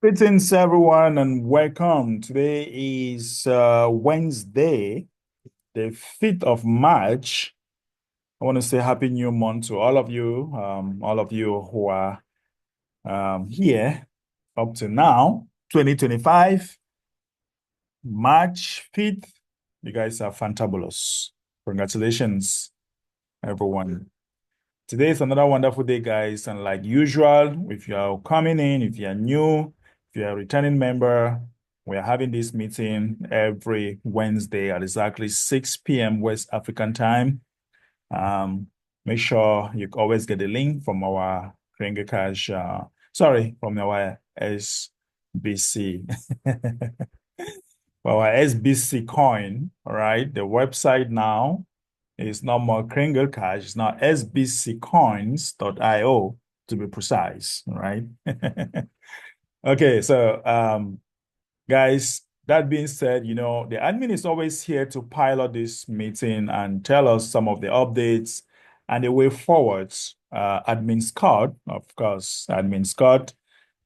Greetings, everyone, and welcome. Today is Wednesday, the 5th of March. I want to say Happy New Month to all of you who are here up to now, 2025, March 5th. You guys are fantabulous. Congratulations, everyone. Today is another wonderful day, guys. And like usual, if you are coming in, if you are new, if you are a returning member, we are having this meeting every Wednesday at exactly 6 p.m. West African time. Um, Make sure you always get the link from our Finger Cash, from our SBC. Our SBC coin, all right? The website now is no more Kringle Cash, it's now sbccoins.io to be precise, right? Okay, so guys, that being said, the admin is always here to pilot this meeting and tell us some of the updates and the way forwards. Admin Scott, of course, Admin Scott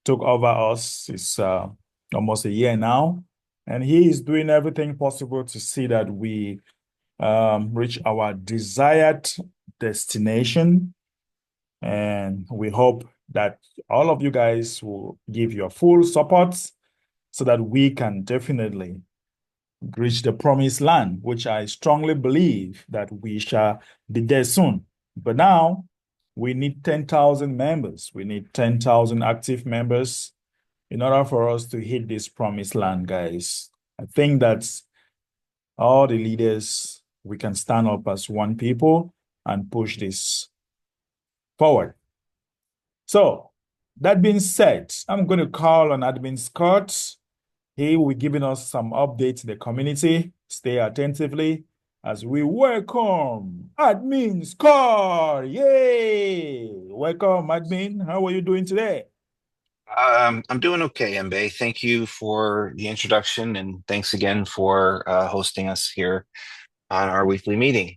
took over us. It's almost a year now, and he is doing everything possible to see that we reach our desired destination. And we hope that all of you guys will give your full support so that we can definitely reach the promised land, which I strongly believe that we shall be there soon. But now we need 10,000 members. We need 10,000 active members in order for us to hit this promised land, guys. I think that's all the leaders, we can stand up as one people and push this forward. So, that being said, I'm going to call on Admin Scott. He will be giving us some updates in the community. Stay attentively as we welcome Admin Scott. Yay! Welcome, Admin. How are you doing today? I'm doing okay, Mbe. Thank you for the introduction, and thanks again for hosting us here on our weekly meeting.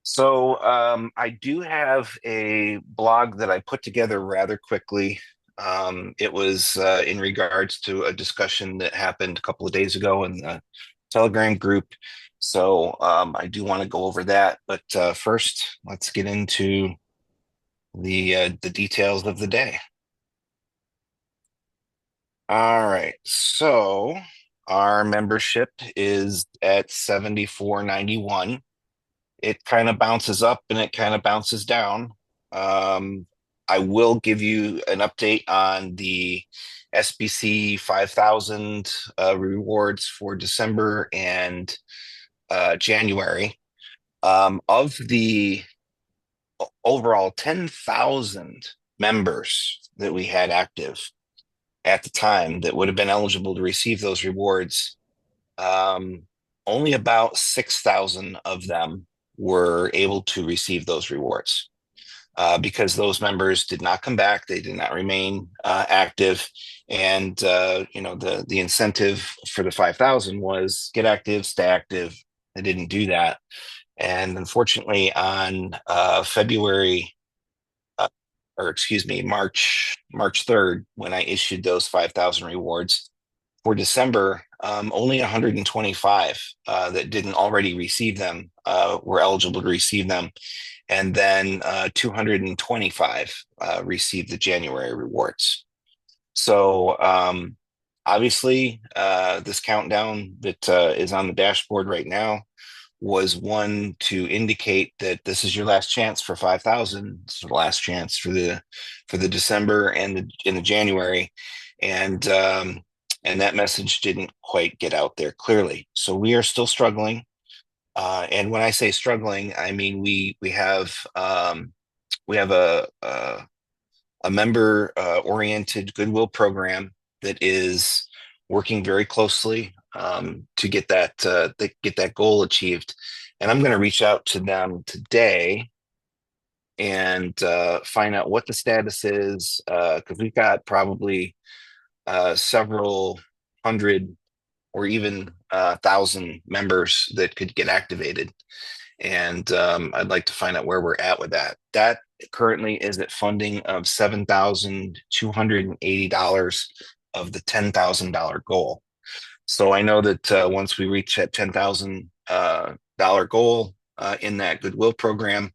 So, I do have a blog that I put together rather quickly. It was in regards to a discussion that happened a couple of days ago in the Telegram group. So, I do want to go over that. But first, let's get into the details of the day. All right. So our membership is at 74.91. It kind of bounces up and it kind of bounces down. Um, I will give you an update on the SBC 5,000 rewards for December and January. Of the overall 10,000 members that we had active at the time that would have been eligible to receive those rewards, um, only about 6,000 of them were able to receive those rewards because those members did not come back. They did not remain active. And, the incentive for the 5,000 was get active, stay active. They didn't do that. And unfortunately, on February or excuse me, March 3rd, when I issued those 5,000 rewards for December, only 125 that didn't already receive them were eligible to receive them, and then 225 received the January rewards. So, obviously, this countdown that is on the dashboard right now was one to indicate that this is your last chance for 5,000. This is the last chance for the December and the January, and that message didn't quite get out there clearly. So we are still struggling. And when I say struggling, I mean we have a member oriented goodwill program that is working very closely to get that goal achieved. And I'm going to reach out to them today and find out what the status is because we've got probably several hundred or even 1,000 members that could get activated. And I'd like to find out where we're at with that. That currently is at funding of $7,280 of the $10,000 goal. So I know that once we reach that $10,000 goal in that Goodwill program,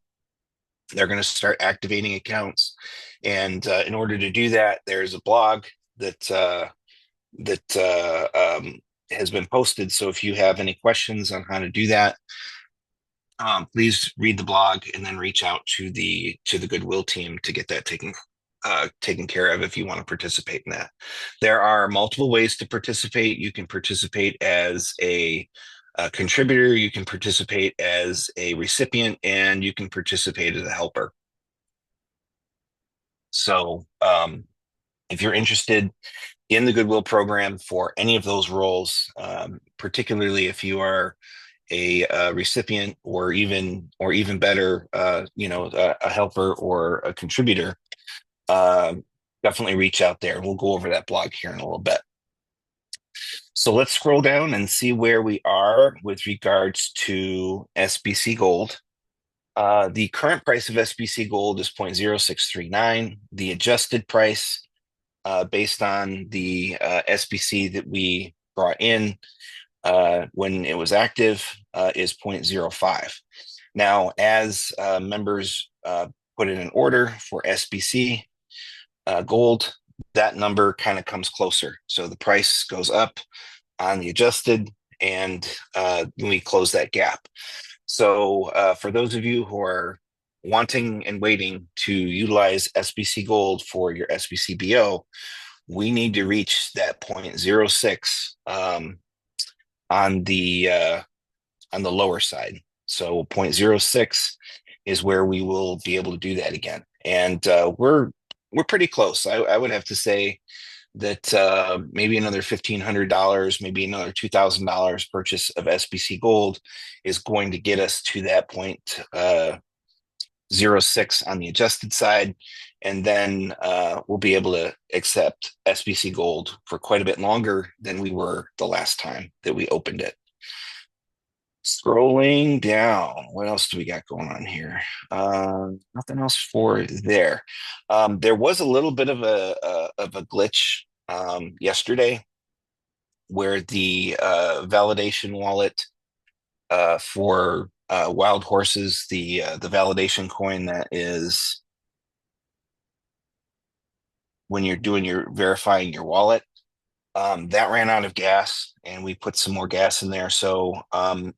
they're going to start activating accounts. And in order to do that, there's a blog that has been posted. So if you have any questions on how to do that, please read the blog and then reach out to the Goodwill team to get that taken care of if you want to participate in that. There are multiple ways to participate. You can participate as a contributor, you can participate as a recipient, and you can participate as a helper. So if you're interested in the Goodwill program for any of those roles, particularly if you are a recipient or even better, a helper or a contributor, uh, definitely reach out there. We'll go over that blog here in a little bit. So let's scroll down and see where we are with regards to SBC Gold. The current price of SBC Gold is 0.0639. The adjusted price, based on the SBC that we brought in when it was active, is 0.05. Now, as members put in an order for SBC Gold, that number kind of comes closer. So the price goes up on the adjusted, and we close that gap. So for those of you who are wanting and waiting to utilize SBC Gold for your SBC BO, we need to reach that 0.06 on the lower side. So 0.06 is where we will be able to do that again, and we're pretty close. I would have to say that maybe another $1,500, maybe another $2,000 purchase of SBC Gold is going to get us to that 0.06 on the adjusted side. And then we'll be able to accept SBC Gold for quite a bit longer than we were the last time that we opened it. Scrolling down, what else do we got going on here? Nothing else for there. There was a little bit of a glitch yesterday where the validation wallet for Wild Horses, the validation coin that is when you're doing your verifying your wallet, that ran out of gas, and we put some more gas in there. So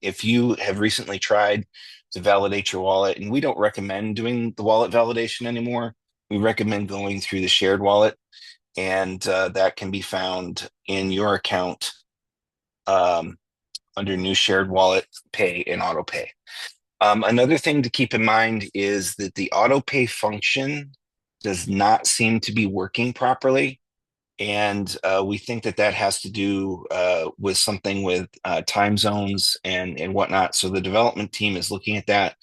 if you have recently tried to validate your wallet, and we don't recommend doing the wallet validation anymore, we recommend going through the shared wallet, and that can be found in your account under new shared wallet, pay, and auto pay. Another thing to keep in mind is that the auto pay function does not seem to be working properly. And we think that has to do with something with time zones and whatnot. So the development team is looking at that.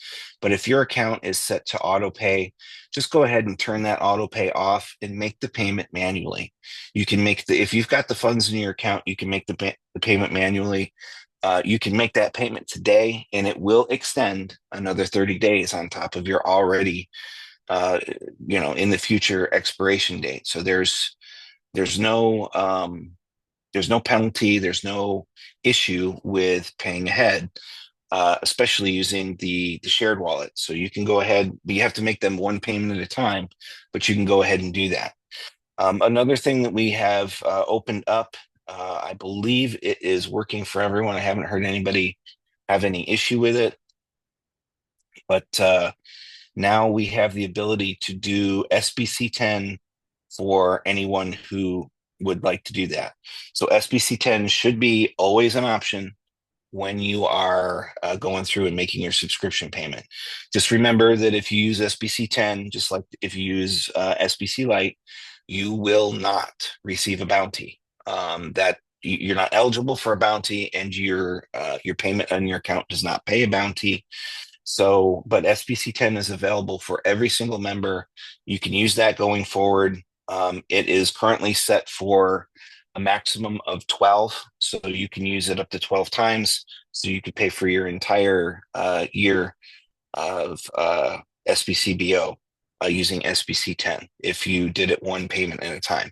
But if your account is set to auto pay, just go ahead and turn that auto pay off and make the payment manually. You can if you've got the funds in your account, you can make the payment manually. You can make that payment today, and it will extend another 30 days on top of your already, in the future expiration date. So there's no penalty, there's no issue with paying ahead, especially using the shared wallet. So you can go ahead, but you have to make them one payment at a time, but you can go ahead and do that. Another thing that we have opened up, I believe it is working for everyone. I haven't heard anybody have any issue with it, but now we have the ability to do SBC 10 for anyone who would like to do that. So SBC 10 should be always an option when you are going through and making your subscription payment. Just remember that if you use SBC 10, just like if you use SBC Lite, you will not receive a bounty. That you're not eligible for a bounty, and your payment on your account does not pay a bounty. So, but SBC 10 is available for every single member. You can use that going forward. It is currently set for a maximum of 12, so you can use it up to 12 times. So you could pay for your entire year of SBC BO. using SBC 10 if you did it one payment at a time.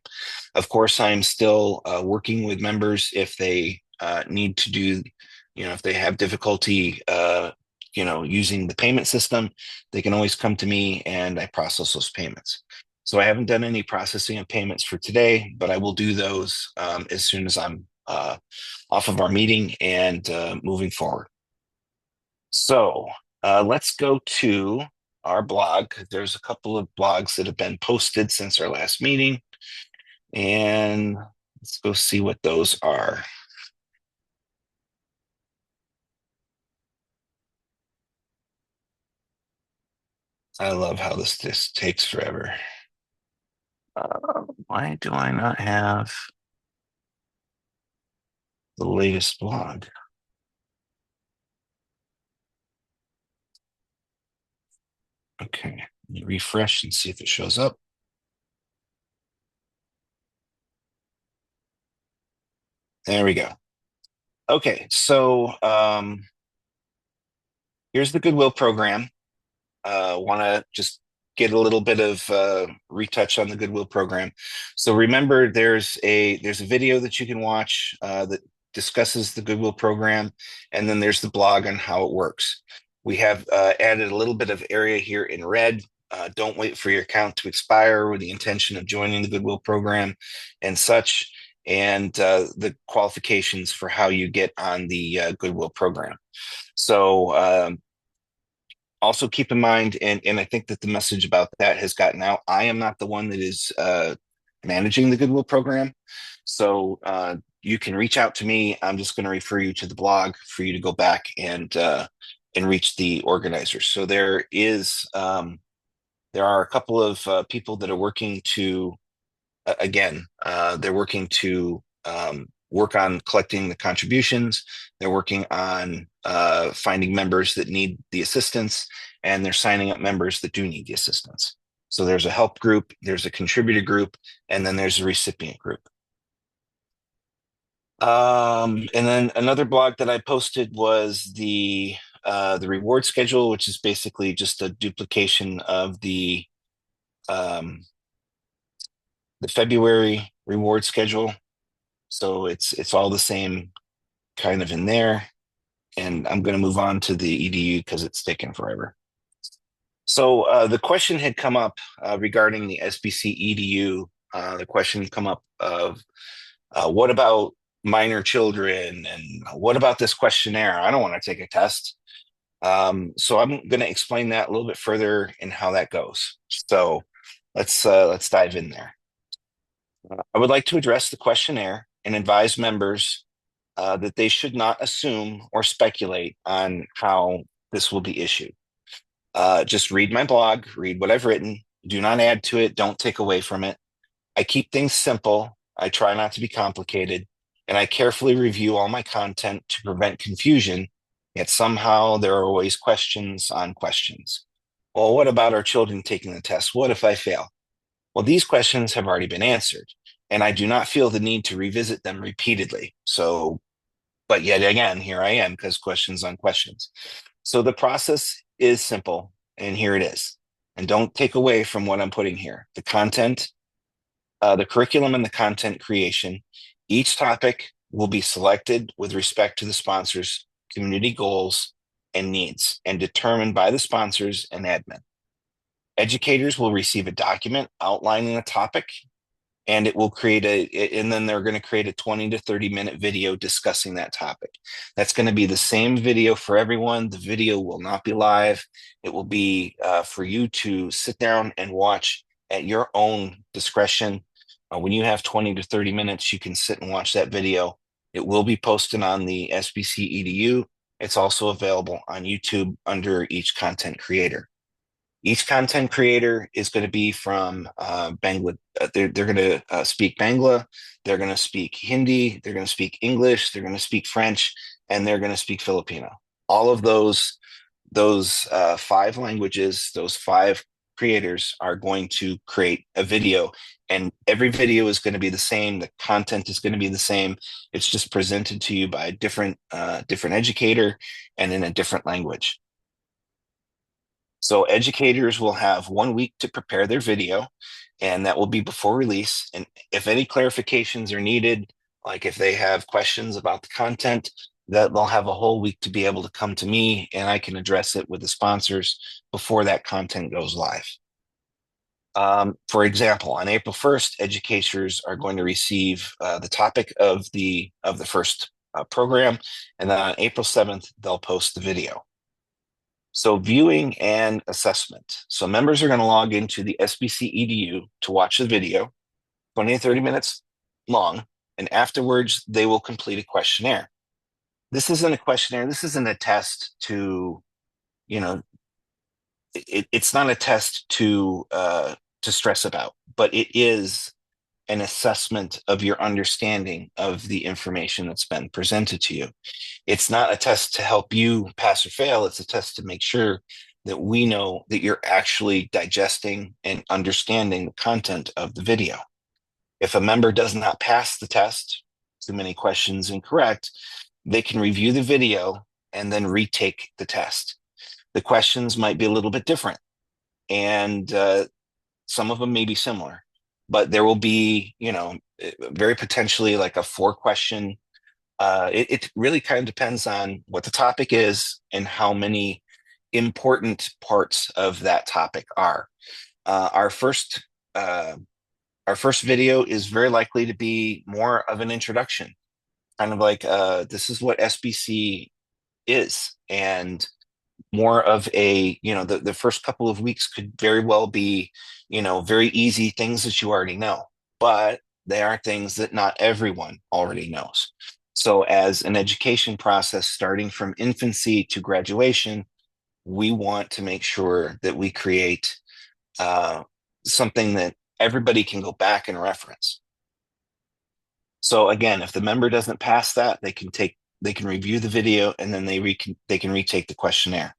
Of course, I'm still working with members if they need to do, if they have difficulty, using the payment system, they can always come to me and I process those payments. So I haven't done any processing of payments for today, but I will do those as soon as I'm off of our meeting and moving forward. So let's go to our blog. There's a couple of blogs that have been posted since our last meeting, and let's go see what those are. I love how this takes forever. Why do I not have the latest blog? Okay, let me refresh and see if it shows up. There we go. Okay, so here's the Goodwill program. Want to just get a little bit of retouch on the Goodwill program. So remember, there's a video that you can watch that discusses the Goodwill program, and then there's the blog on how it works. We have added a little bit of area here in red. Don't wait for your account to expire with the intention of joining the Goodwill program and such, and the qualifications for how you get on the Goodwill program. So also keep in mind, and I think that the message about that has gotten out. I am not the one that is managing the Goodwill program. So you can reach out to me. I'm just going to refer you to the blog for you to go back and reach the organizers. So there are a couple of people that are working to, they're working to work on collecting the contributions. They're working on finding members that need the assistance, and they're signing up members that do need the assistance. So there's a help group, there's a contributor group, and then there's a recipient group. And then another blog that I posted was the reward schedule, which is basically just a duplication of the February reward schedule. So it's all the same kind of in there. And I'm going to move on to the EDU because it's taken forever. So the question had come up regarding the SBC EDU. The question had come up of what about minor children, and what about this questionnaire? I don't want to take a test. So I'm going to explain that a little bit further and how that goes. So let's dive in there. I would like to address the questionnaire and advise members that they should not assume or speculate on how this will be issued. Just read my blog, read what I've written. Do not add to it. Don't take away from it. I keep things simple. I try not to be complicated, and I carefully review all my content to prevent confusion. Yet somehow there are always questions on questions. Well, what about our children taking the test? What if I fail? Well, these questions have already been answered, and I do not feel the need to revisit them repeatedly. So, but yet again, here I am because questions on questions. So the process is simple, and here it is. And don't take away from what I'm putting here. The content, the curriculum and the content creation. Each topic will be selected with respect to the sponsor's community goals and needs and determined by the sponsors and admin. Educators will receive a document outlining the topic, and it will and then they're going to create a 20 to 30-minute video discussing that topic. That's going to be the same video for everyone. The video will not be live. It will be for you to sit down and watch at your own discretion. When you have 20 to 30 minutes, you can sit and watch that video. It will be posted on the SBC EDU. It's also available on YouTube under each content creator. Each content creator is going to be from Bangla. They're going to speak Bangla. They're going to speak Hindi. They're going to speak English. They're going to speak French, and they're going to speak Filipino. All of those 5 languages, those 5 creators are going to create a video, and every video is going to be the same. The content is going to be the same. It's just presented to you by a different educator and in a different language. So educators will have 1 week to prepare their video, and that will be before release. And if any clarifications are needed, like if they have questions about the content, that they'll have a whole week to be able to come to me and I can address it with the sponsors before that content goes live. For example, on April 1st, educators are going to receive the topic of the first program, and then on April 7th, they'll post the video. So viewing and assessment. So members are going to log into the SBC EDU to watch the video, 20 to 30 minutes long, and afterwards they will complete a questionnaire. This isn't a questionnaire. This isn't a test to, you know, it's not a test to stress about, but it is an assessment of your understanding of the information that's been presented to you. It's not a test to help you pass or fail. It's a test to make sure that we know that you're actually digesting and understanding the content of the video. If a member does not pass the test, too many questions incorrect, they can review the video and then retake the test. The questions might be a little bit different, and some of them may be similar, but there will be, very potentially like a 4 question. It really kind of depends on what the topic is and how many important parts of that topic are. Uh, our first uh, our first video is very likely to be more of an introduction, kind of like this is what SBC is, and more of a, the first couple of weeks could very well be, very easy things that you already know, but they are things that not everyone already knows. So as an education process starting from infancy to graduation, we want to make sure that we create uh, something that everybody can go back and reference. So again, if the member doesn't pass that, they can review the video and then they can retake the questionnaire.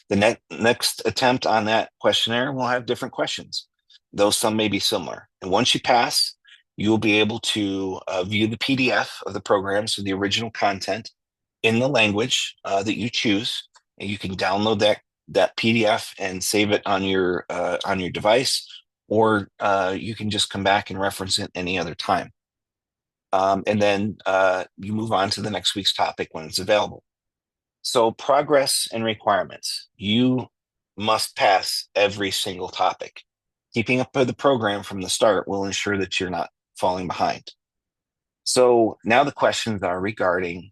The next attempt on that questionnaire will have different questions, though some may be similar. And once you pass, you will be able to view the PDF of the program, so the original content in the language that you choose, and you can download that PDF and save it on your device, or you can just come back and reference it any other time. And then you move on to the next week's topic when it's available. So progress and requirements. You must pass every single topic. Keeping up with the program from the start will ensure that you're not falling behind. So now the questions are regarding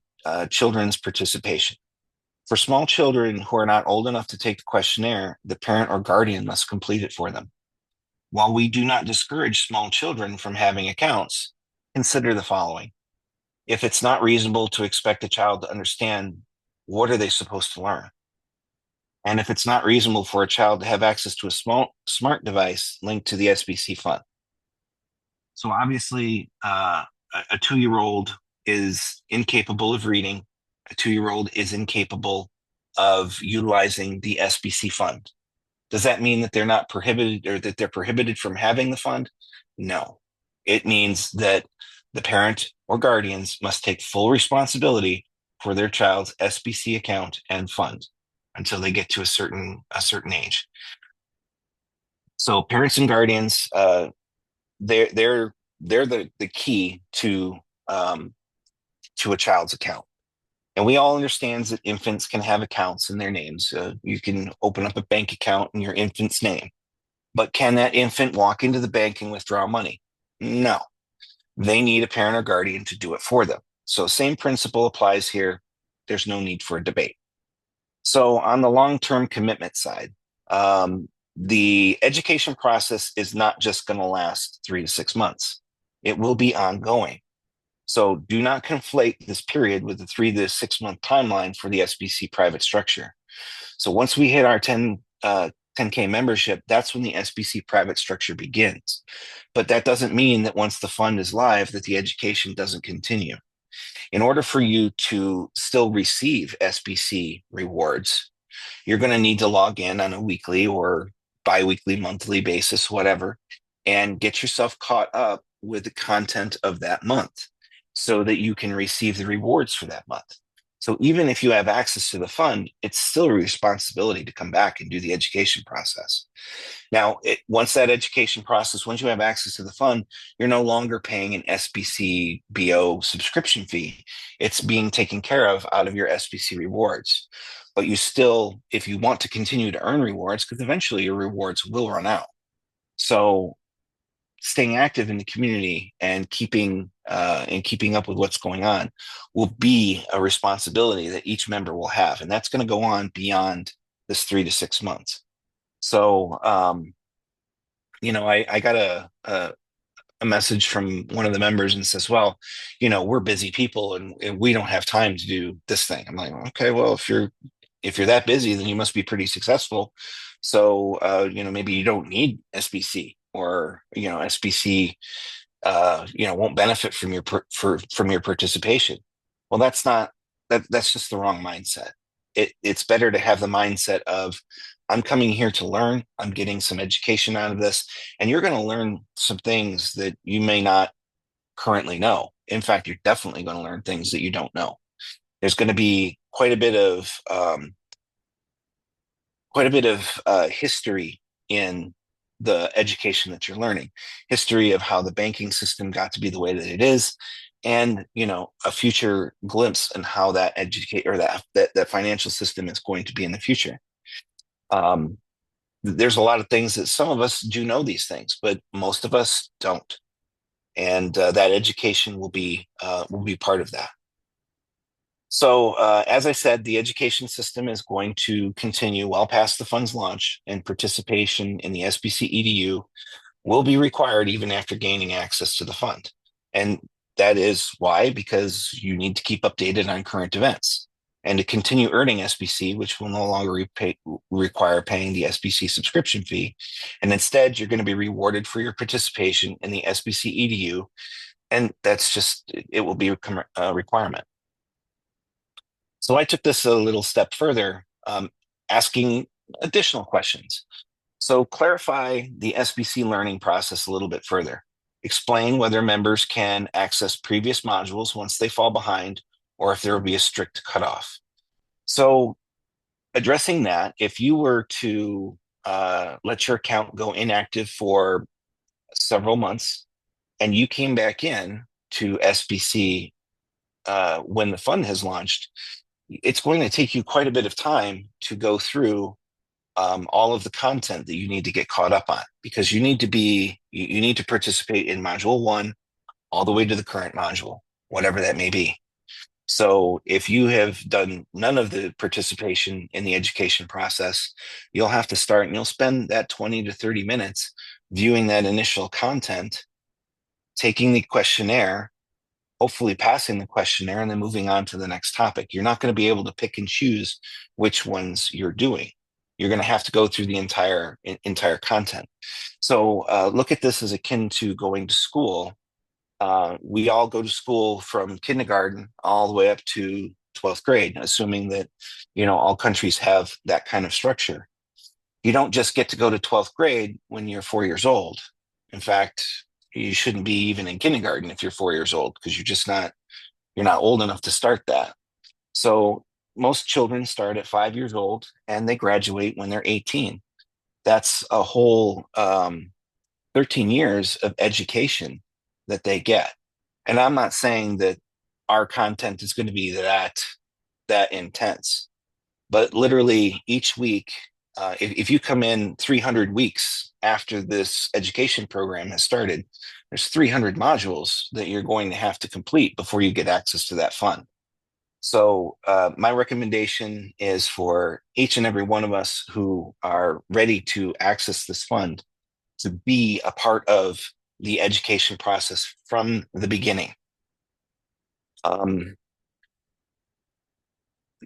children's participation. For small children who are not old enough to take the questionnaire, the parent or guardian must complete it for them. While we do not discourage small children from having accounts, consider the following. If it's not reasonable to expect a child to understand, what are they supposed to learn? And if it's not reasonable for a child to have access to a smart device linked to the SBC fund. So obviously, a 2-year-old is incapable of reading. A 2-year-old is incapable of utilizing the SBC fund. Does that mean that they're not prohibited, or that they're prohibited from having the fund? No. It means that the parent or guardians must take full responsibility for their child's SBC account and fund until they get to a certain age. So parents and guardians, they're the key to a child's account. And we all understand that infants can have accounts in their names. You can open up a bank account in your infant's name, but can that infant walk into the bank and withdraw money? No. They need a parent or guardian to do it for them. So same principle applies here. There's no need for a debate. So on the long-term commitment side, the education process is not just going to last 3 to 6 months. It will be ongoing. So do not conflate this period with the 3 to 6 month timeline for the SBC private structure. So once we hit our 10K membership, that's when the SBC private structure begins. But that doesn't mean that once the fund is live, that the education doesn't continue. In order for you to still receive SBC rewards, you're going to need to log in on a weekly or biweekly, monthly basis, whatever, and get yourself caught up with the content of that month so that you can receive the rewards for that month. So even if you have access to the fund, it's still a responsibility to come back and do the education process. Now, once that education process, once you have access to the fund, you're no longer paying an SBC BO subscription fee. It's being taken care of out of your SBC rewards. But you still, if you want to continue to earn rewards, because eventually your rewards will run out. So staying active in the community and keeping up with what's going on will be a responsibility that each member will have, and that's going to go on beyond this 3 to 6 months. So, I got a message from one of the members and says, well, we're busy people and we don't have time to do this thing. I'm like, okay, well, if you're that busy, then you must be pretty successful. So, maybe you don't need SBC, or, SBC, won't benefit from from your participation. Well, that's just the wrong mindset. It's better to have the mindset of, I'm coming here to learn. I'm getting some education out of this, and you're going to learn some things that you may not currently know. In fact, you're definitely going to learn things that you don't know. There's going to be quite a bit of history in the education that you're learning, history of how the banking system got to be the way that it is, and a future glimpse in how that educate or that financial system is going to be in the future. Um, there's a lot of things that some of us do know these things, but most of us don't, and that education will be part of that. So, as I said, the education system is going to continue well past the fund's launch, and participation in the SBC EDU will be required even after gaining access to the fund. And that is why, because you need to keep updated on current events. And to continue earning SBC, which will no longer require paying the SBC subscription fee. And instead, you're going to be rewarded for your participation in the SBC EDU. And it will be a requirement. So I took this a little step further, asking additional questions. So clarify the SBC learning process a little bit further. Explain whether members can access previous modules once they fall behind, or if there will be a strict cutoff. So addressing that, if you were to let your account go inactive for several months and you came back in to SBC when the fund has launched, it's going to take you quite a bit of time to go through all of the content that you need to get caught up on, because you need to participate in module 1 all the way to the current module, whatever that may be. So if you have done none of the participation in the education process, you'll have to start, and you'll spend that 20 to 30 minutes viewing that initial content, taking the questionnaire, hopefully passing the questionnaire, and then moving on to the next topic. You're not going to be able to pick and choose which ones you're doing. You're going to have to go through the entire content. So look at this as akin to going to school. We all go to school from kindergarten all the way up to 12th grade, assuming that all countries have that kind of structure. You don't just get to go to 12th grade when you're 4 years old. In fact, you shouldn't be even in kindergarten if you're 4 years old, because you're not old enough to start that. So most children start at 5 years old and they graduate when they're 18. That's a whole 13 years of education that they get. And I'm not saying that our content is going to be that intense, but literally each week, if you come in 300 weeks after this education program has started, there's 300 modules that you're going to have to complete before you get access to that fund. So my recommendation is for each and every one of us who are ready to access this fund to be a part of the education process from the beginning.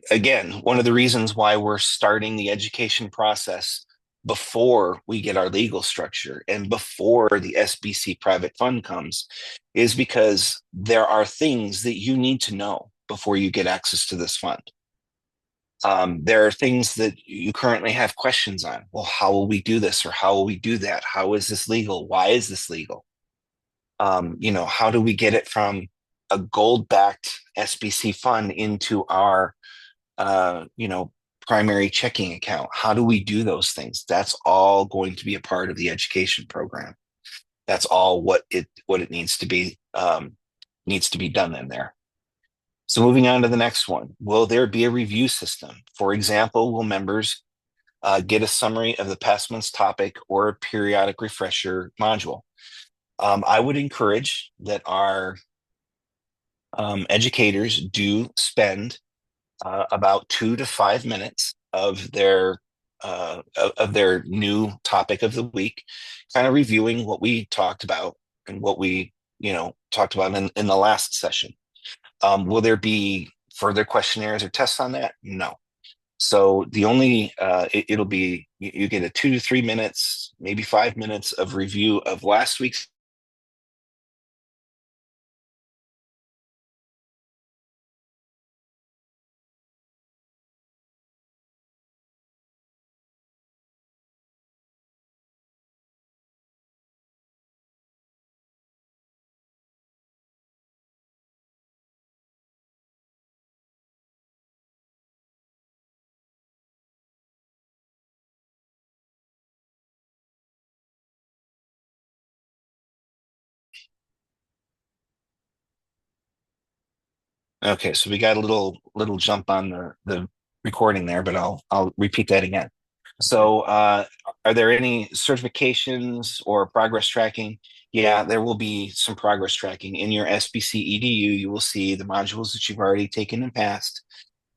Again, one of the reasons why we're starting the education process before we get our legal structure and before the SBC private fund comes is because there are things that you need to know before you get access to this fund. There are things that you currently have questions on. Well, how will we do this, or how will we do that? How is this legal? Why is this legal? How do we get it from a gold-backed SBC fund into our, you know, primary checking account? How do we do those things? That's all going to be a part of the education program. That's all what it needs to be done in there. So moving on to the next one, will there be a review system? For example, will members get a summary of the past month's topic or a periodic refresher module? I would encourage that our educators do spend about 2 to 5 minutes of their new topic of the week, kind of reviewing what we talked about and what we talked about in the last session. Will there be further questionnaires or tests on that? No. So the only it'll be you get a 2 to 3 minutes, maybe 5 minutes of review of last week's. Okay, so we got a little jump on the recording there, but I'll repeat that again. Okay. So, are there any certifications or progress tracking? Yeah, there will be some progress tracking in your SBC EDU. You will see the modules that you've already taken and passed.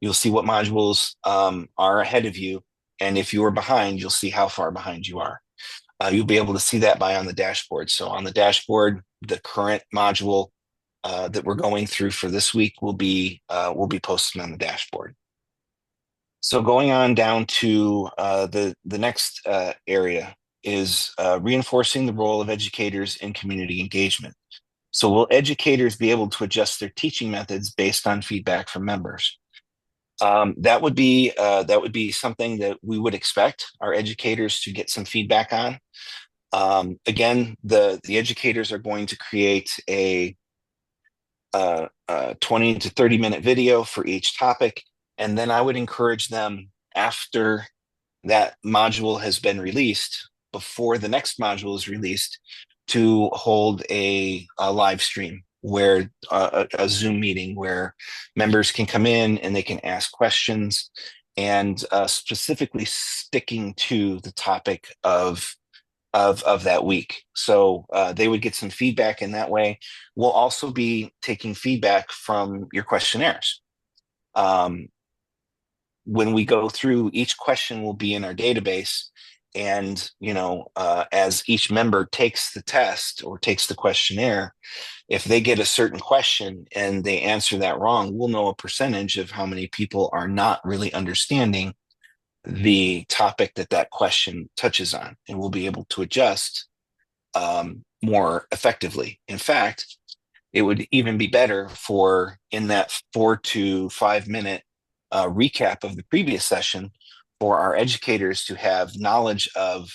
You'll see what modules are ahead of you, and if you are behind, you'll see how far behind you are. You'll be able to see that on the dashboard. So on the dashboard, the current module that we're going through for this week will be posted on the dashboard. So going on down to the next area is reinforcing the role of educators in community engagement. So will educators be able to adjust their teaching methods based on feedback from members? That would be something that we would expect our educators to get some feedback on. Again, the educators are going to create a 20 to 30-minute video for each topic. And then I would encourage them, after that module has been released, before the next module is released, to hold a live stream where a Zoom meeting where members can come in and they can ask questions, and specifically sticking to the topic of that week. So they would get some feedback in that way. We'll also be taking feedback from your questionnaires. When we go through, each question will be in our database, and as each member takes the test or takes the questionnaire, if they get a certain question and they answer that wrong, we'll know a percentage of how many people are not really understanding the topic that question touches on, and we'll be able to adjust more effectively. In fact, it would even be better for, in that 4 to 5 minute recap of the previous session, for our educators to have knowledge of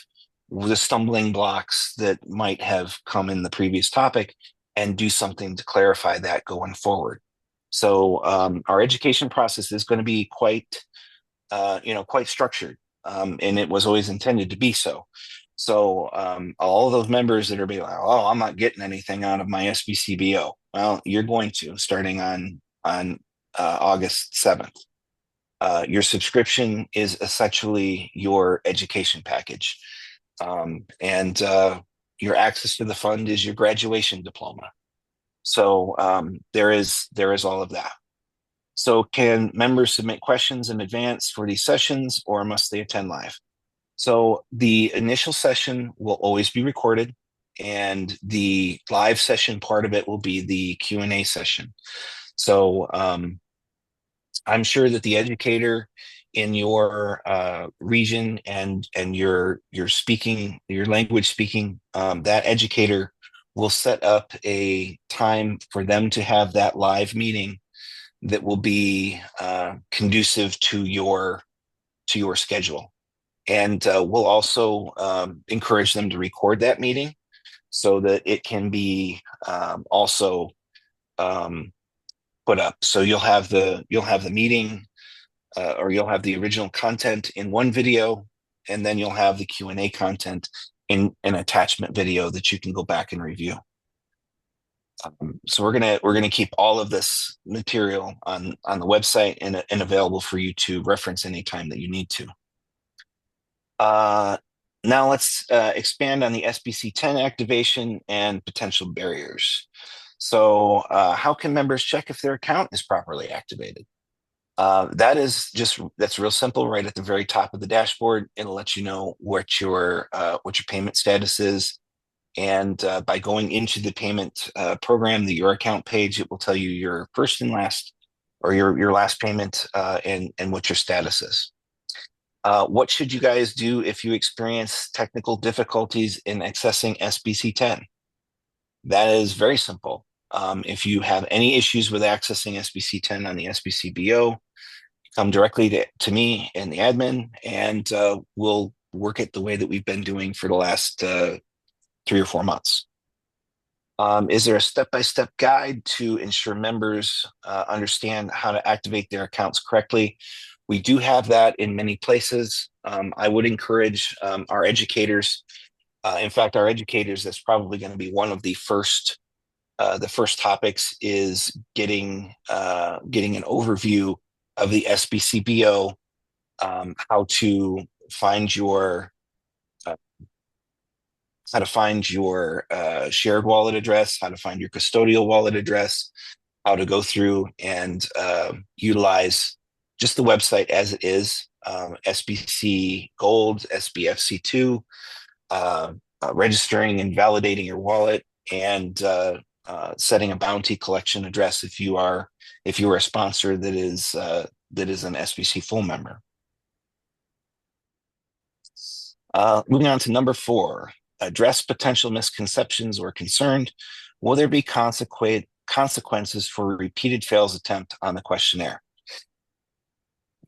the stumbling blocks that might have come in the previous topic and do something to clarify that going forward. So our education process is going to be quite structured, and it was always intended to be so. So all of those members that are being like, "Oh, I'm not getting anything out of my SBCBO," well, you're going to, starting on August 7th. Your subscription is essentially your education package, and your access to the fund is your graduation diploma. So there is all of that. So can members submit questions in advance for these sessions, or must they attend live? So the initial session will always be recorded, and the live session part of it will be the Q&A session. So I'm sure that the educator in your region and your language speaking, that educator will set up a time for them to have that live meeting that will be conducive to your schedule. And we'll also encourage them to record that meeting so that it can be also put up. So you'll have the meeting, or you'll have the original content in one video, and then you'll have the Q&A content in an attachment video that you can go back and review. So we're gonna keep all of this material on the website and available for you to reference anytime that you need to. Now let's expand on the SBC 10 activation and potential barriers. So how can members check if their account is properly activated? That's real simple. Right at the very top of the dashboard, it'll let you know what your payment status is, and by going into the payment program, the Your Account page, it will tell you your first and last, or your last payment, and what your status is. What should you guys do if you experience technical difficulties in accessing SBC 10? That is very simple. If you have any issues with accessing SBC 10 on the SBC BO, come directly to me and the admin, and we'll work it the way that we've been doing for the last 3 or 4 months. Is there a step-by-step guide to ensure members understand how to activate their accounts correctly? We do have that in many places. I would encourage our educators. In fact, our educators, that's probably going to be one of the first topics, is getting an overview of the SBCBO, how to find your shared wallet address, how to find your custodial wallet address, how to go through and utilize just the website as it is, SBC Gold, SBFC2, registering and validating your wallet, and setting a bounty collection address if you are a sponsor that is an SBC full member. Moving on to number 4, address potential misconceptions or concerned. Will there be consequences for a repeated fails attempt on the questionnaire?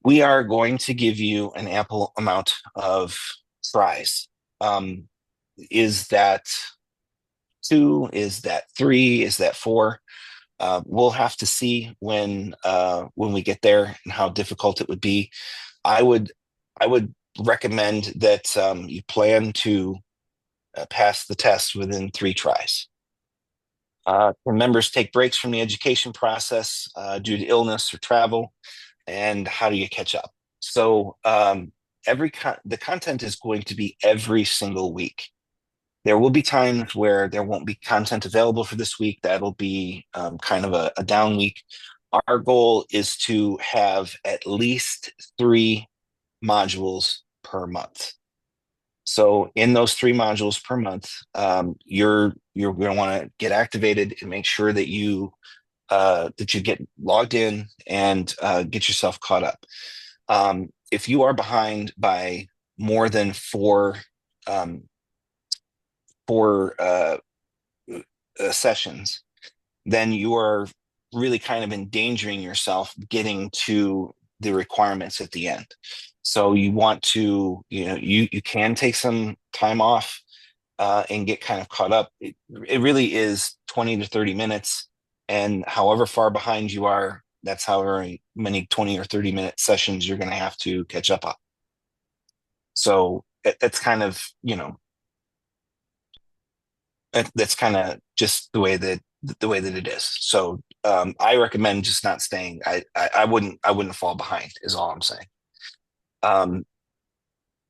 We are going to give you an ample amount of tries. Is that 2? Is that 3? Is that 4? We'll have to see when we get there and how difficult it would be. I would recommend that you plan to pass the test within 3 tries. Can members take breaks from the education process due to illness or travel? And how do you catch up? So the content is going to be every single week. There will be times where there won't be content available for this week. That'll be kind of a down week. Our goal is to have at least 3 modules per month. So in those 3 modules per month, you're going to want to get activated and make sure that you get logged in and get yourself caught up. If you are behind by more than 4 sessions, then you are really kind of endangering yourself getting to the requirements at the end. So you want to, you can take some time off and get kind of caught up. It really is 20 to 30 minutes. And however far behind you are, that's however many 20 or 30-minute sessions you're going to have to catch up on. So it's kind of, that's kind of just the way that it is. So I recommend just not staying. I wouldn't fall behind, is all I'm saying.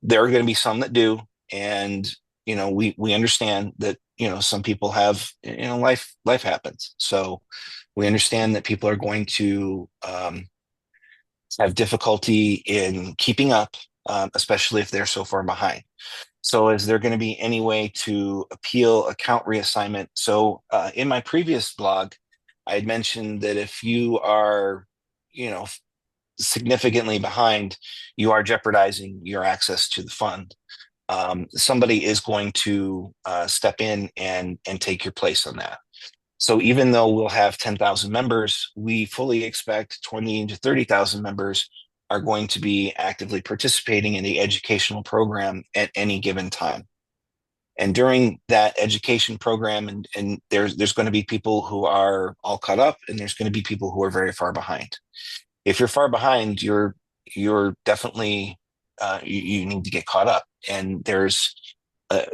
There are going to be some that do, and we understand that some people have life happens. So we understand that people are going to have difficulty in keeping up, especially if they're so far behind. So is there going to be any way to appeal account reassignment? So in my previous blog, I had mentioned that if you are, significantly behind, you are jeopardizing your access to the fund. Somebody is going to step in and take your place on that. So even though we'll have 10,000 members, we fully expect 20 to 30,000 members are going to be actively participating in the educational program at any given time. And during that education program, and there's going to be people who are all caught up, and there's going to be people who are very far behind. If you're far behind, you're definitely you need to get caught up, and there's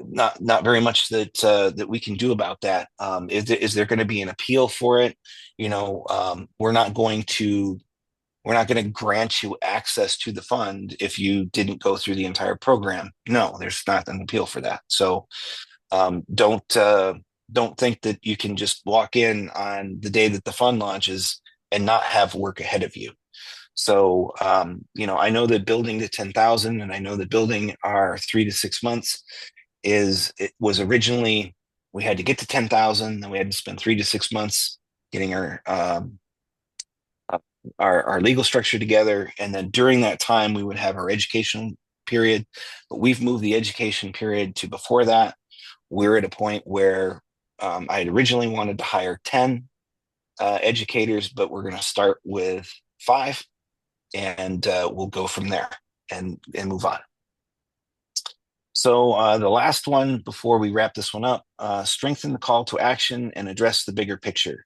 not very much that we can do about that. Is there going to be an appeal for it? We're not going to grant you access to the fund if you didn't go through the entire program. No, there's not an appeal for that. So don't think that you can just walk in on the day that the fund launches and not have work ahead of you. So, I know that building to 10,000, and I know that building our 3 to 6 months it was originally, we had to get to 10,000, then we had to spend 3 to 6 months getting our legal structure together. And then during that time, we would have our education period, but we've moved the education period to before that. We're at a point where I had originally wanted to hire 10 educators, but we're going to start with 5, and we'll go from there and move on. So the last one before we wrap this one up, strengthen the call to action and address the bigger picture.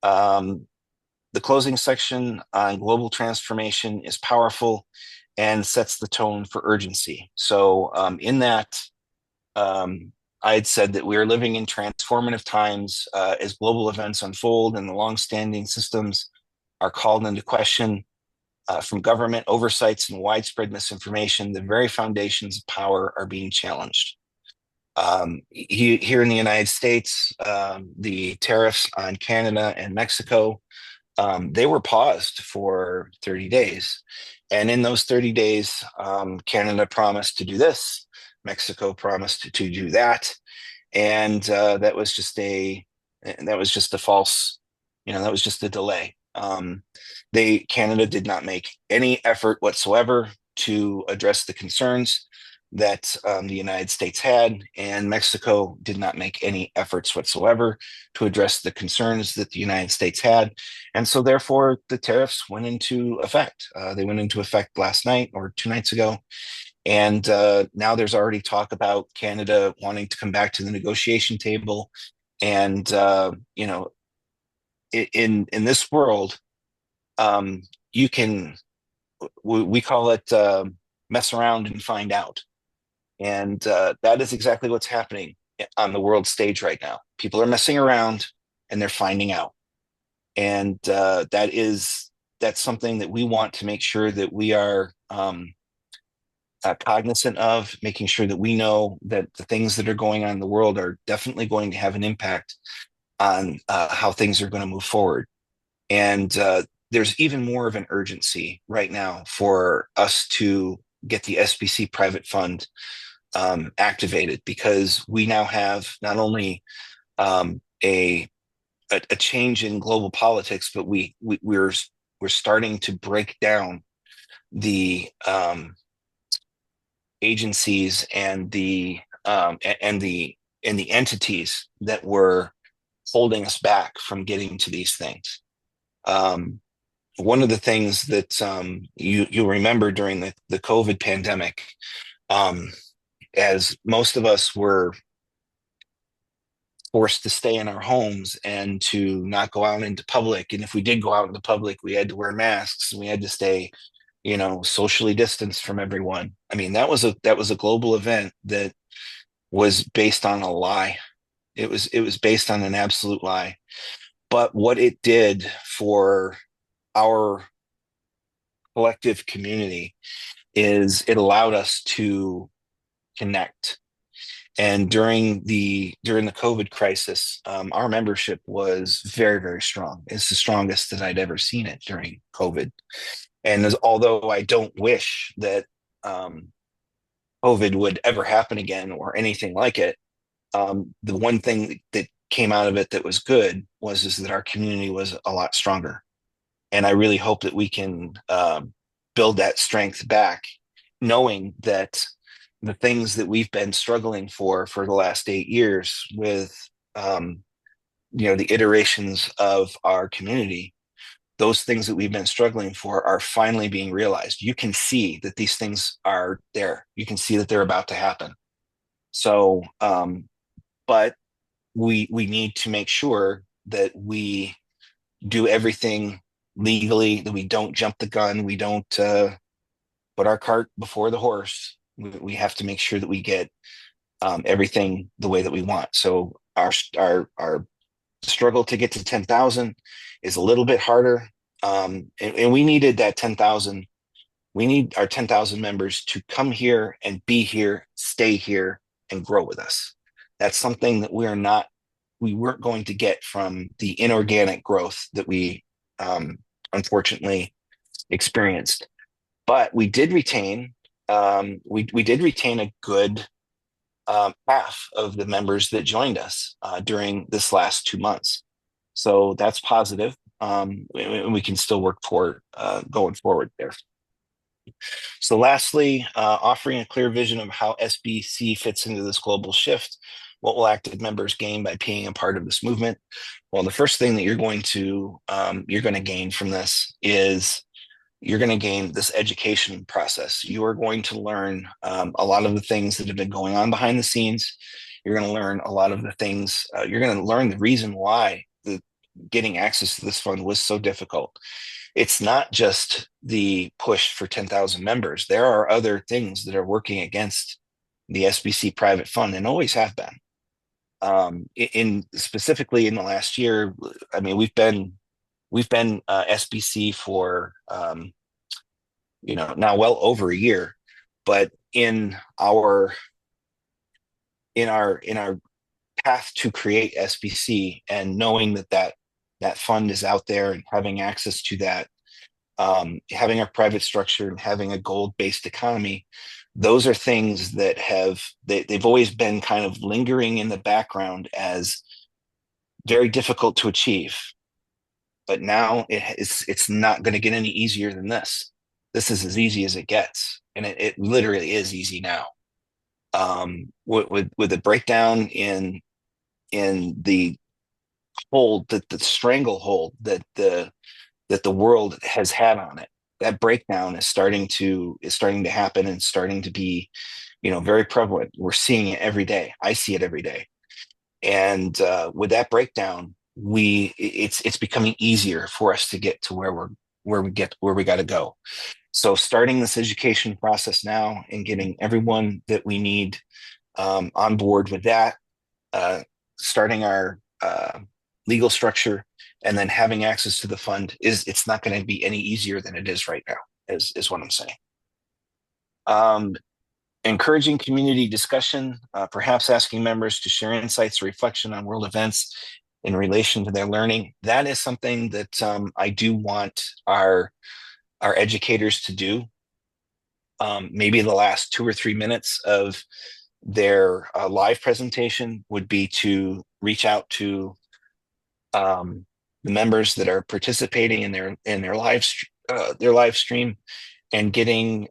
The closing section on global transformation is powerful and sets the tone for urgency. So in that, I had said that we are living in transformative times as global events unfold and the longstanding systems are called into question. From government oversights and widespread misinformation, the very foundations of power are being challenged. Here in the United States, the tariffs on Canada and Mexico, they were paused for 30 days. And in those 30 days, Canada promised to do this, Mexico promised to do that. And that was just a false, that was just a delay. Canada did not make any effort whatsoever to address the concerns that the United States had, and Mexico did not make any efforts whatsoever to address the concerns that the United States had. And so therefore the tariffs went into effect. They went into effect last night or 2 nights ago. And now there's already talk about Canada wanting to come back to the negotiation table. And, in this world, you can, we call it mess around and find out. And that is exactly what's happening on the world stage right now. People are messing around and they're finding out. And that's something that we want to make sure that we are cognizant of, making sure that we know that the things that are going on in the world are definitely going to have an impact on how things are going to move forward. And there's even more of an urgency right now for us to get the SBC private fund activated, because we now have not only a change in global politics, but we're starting to break down the agencies and the entities that were holding us back from getting to these things. One of the things that you'll remember during the COVID pandemic, as most of us were forced to stay in our homes and to not go out into public. And if we did go out into public, we had to wear masks and we had to stay, socially distanced from everyone. I mean, that was a global event that was based on a lie. It was based on an absolute lie. But what it did for our collective community is it allowed us to connect. And during the COVID crisis, our membership was very, very strong. It's the strongest that I'd ever seen it during COVID. And although I don't wish that COVID would ever happen again or anything like it, the one thing that came out of it that was good is that our community was a lot stronger. And I really hope that we can build that strength back, knowing that the things that we've been struggling for the last 8 years with, the iterations of our community, those things that we've been struggling for are finally being realized. You can see that these things are there. You can see that they're about to happen. So, but we need to make sure that we do everything legally, that we don't jump the gun, we don't put our cart before the horse. We have to make sure that we get everything the way that we want. So our struggle to get to 10,000 is a little bit harder, and we needed that 10,000. We need our 10,000 members to come here and be here, stay here, and grow with us. That's something that we weren't going to get from the inorganic growth that we unfortunately experienced. But we did retain a good half of the members that joined us during this last 2 months. So that's positive. We can still work for going forward there. So, lastly, offering a clear vision of how SBC fits into this global shift. What will active members gain by being a part of this movement? Well, the first thing that you're going to gain from this is you're going to gain this education process. You are going to learn a lot of the things that have been going on behind the scenes. You're going to learn a lot of the things. You're going to learn the reason why getting access to this fund was so difficult. It's not just the push for 10,000 members. There are other things that are working against the SBC private fund and always have been. In specifically in the last year, I mean, we've been SBC for now well over a year, but in our path to create SBC and knowing that fund is out there and having access to that, having a private structure and having a gold-based economy, those are things that they've always been kind of lingering in the background as very difficult to achieve. But now it's not going to get any easier than this. This is as easy as it gets, and it literally is easy now. With the breakdown in the hold, that the stranglehold that the world has had on it, that breakdown is starting to happen and starting to be very prevalent. We're seeing it every day. I see it every day. And with that breakdown, it's becoming easier for us to get to where we got to go. So starting this education process now and getting everyone that we need on board with that, starting our legal structure, and then having access to the fund, it's not going to be any easier than it is right now, is what I'm saying. Encouraging community discussion, perhaps asking members to share insights or reflection on world events in relation to their learning. That is something that I do want our educators to do. Maybe the last 2 or 3 minutes of their live presentation would be to reach out to the members that are participating in their live stream, and getting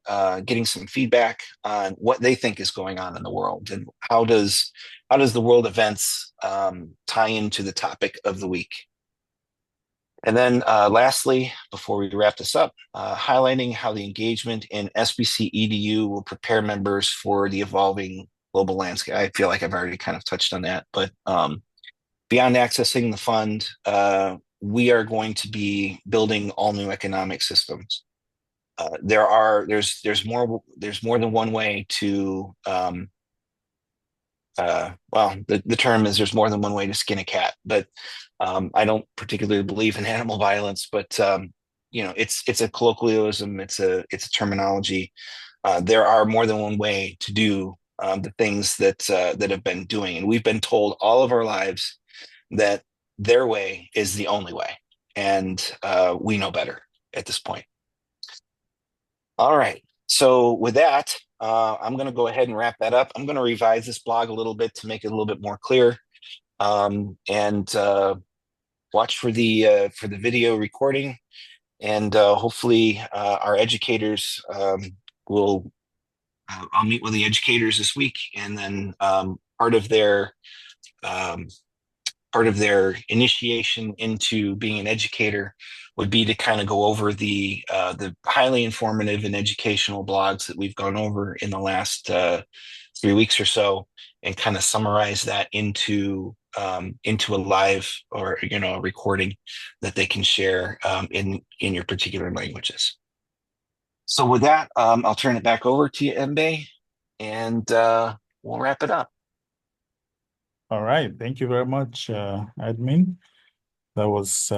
some feedback on what they think is going on in the world, and how does the world events tie into the topic of the week. And then lastly, before we wrap this up, highlighting how the engagement in SBC EDU will prepare members for the evolving global landscape. I feel like I've already kind of touched on that, but beyond accessing the fund, we are going to be building all new economic systems. There's more than one way to well, the term is there's more than one way to skin a cat, but I don't particularly believe in animal violence, but it's a colloquialism, it's a terminology. There are more than one way to do the things that have been doing, and we've been told all of our lives that their way is the only way, and we know better at this point. All right. So with that, I'm going to go ahead and wrap that up. I'm going to revise this blog a little bit to make it a little bit more clear, and watch for the video recording, and hopefully our educators will. I'll meet with the educators this week, and then part of their initiation into being an educator would be to kind of go over the highly informative and educational blogs that we've gone over in the last 3 weeks or so, and kind of summarize that into a live or a recording that they can share in your particular languages. So with that, I'll turn it back over to you, Mbe, and we'll wrap it up. All right. Thank you very much, admin. That was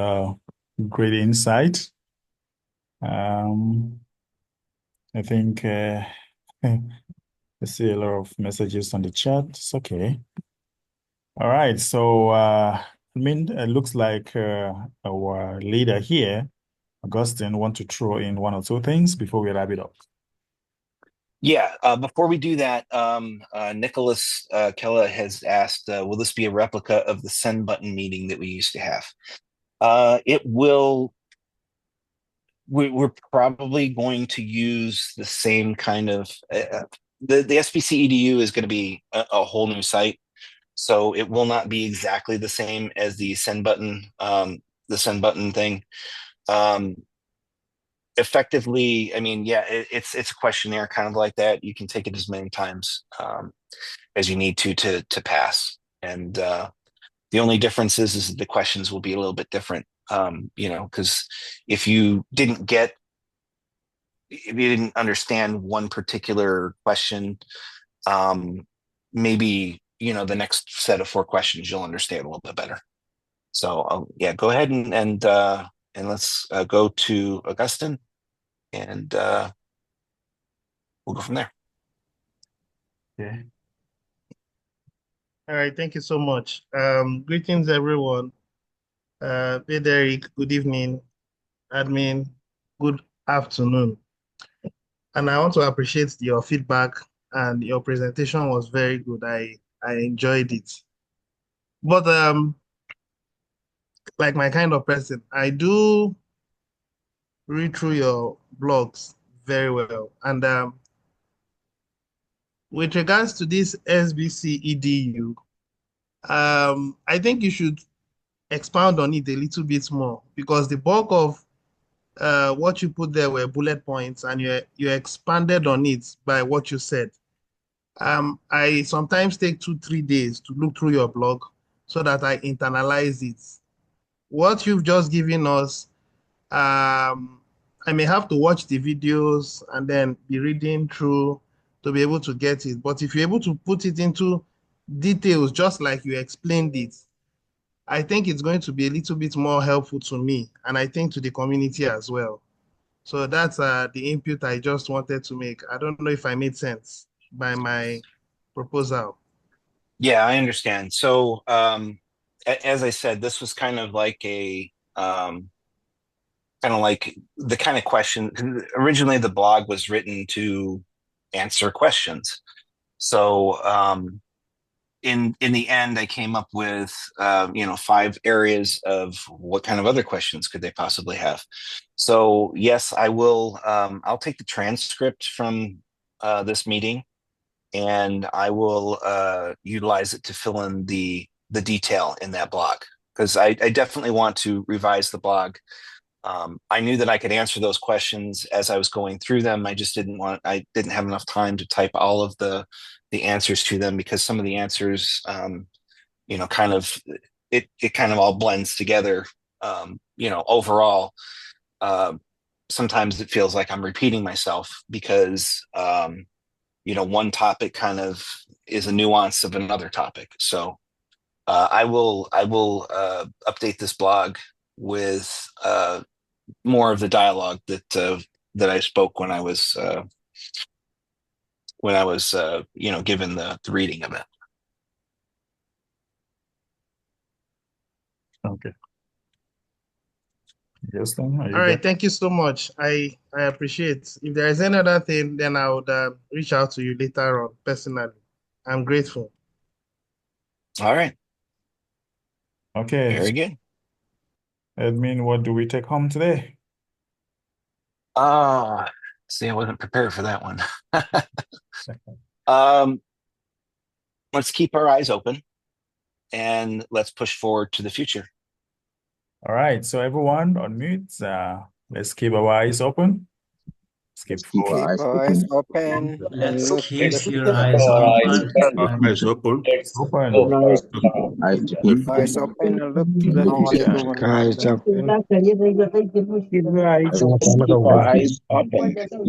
great insight. Um, I think I see a lot of messages on the chat. It's okay. All right. So, it looks like our leader here, Augustine, want to throw in one or two things before we wrap it up. Yeah, before we do that, Nicholas Kella has asked, will this be a replica of the send button meeting that we used to have? It will. We're probably going to use the same kind of the SBC EDU is going to be a whole new site, so it will not be exactly the same as the send button thing. Um, Effectively, I mean, yeah, it's a questionnaire kind of like that. You can take it as many times as you need to pass, and the only difference is the questions will be a little bit different. Because if you didn't get if you didn't understand one particular question, um, maybe the next set of four questions you'll understand a little bit better. So yeah, go ahead and let's go to Augustine, and we'll go from there. Okay. All right, thank you so much. Greetings, everyone. Hey, Derek, good evening. Admin, good afternoon. And I want to appreciate your feedback, and your presentation was very good. I enjoyed it. But like my kind of person, I do read through your blogs very well. And with regards to this SBC EDU, I think you should expound on it a little bit more, because the bulk of what you put there were bullet points, and you expanded on it by what you said. I sometimes take 2, 3 days to look through your blog so that I internalize it. What you've just given us, I may have to watch the videos and then be reading through to be able to get it. But if you're able to put it into details just like you explained it, I think it's going to be a little bit more helpful to me, and I think to the community as well. So that's the input I just wanted to make. I don't know if I made sense by my proposal. Yeah, I understand. So as I said, this was kind of like a kind of like the kind of question. Originally, the blog was written to answer questions. So in the end, I came up with 5 areas of what kind of other questions could they possibly have. So yes, I will. I'll take the transcript from this meeting, and I will utilize it to fill in the detail in that blog, because I definitely want to revise the blog. I knew that I could answer those questions as I was going through them. I didn't have enough time to type all of the answers to them, because some of the answers, kind of it kind of all blends together. Overall, uh, sometimes it feels like I'm repeating myself, because one topic kind of is a nuance of another topic. So I will update this blog with more of the dialogue that I spoke when I was given the reading of it. Okay. Justin, are All you right, there? thank you so much. I appreciate. If there is any other thing, then I would reach out to you later on personally. I'm grateful. All right, Okay. very good. Admin, what do we take home today? See, I wasn't prepared for that one. um, let's keep our eyes open, and let's push forward to the future. All right. So everyone on mute, let's keep our eyes open Skip Keep forward. your eyes open. Let's Look keep at your eyes open. Eyes open. Open. eyes to Keep him. eyes open and look to the Look at future. him. Eyes open. Keep your eyes Eyes open. open. Keep your eyes open. Keep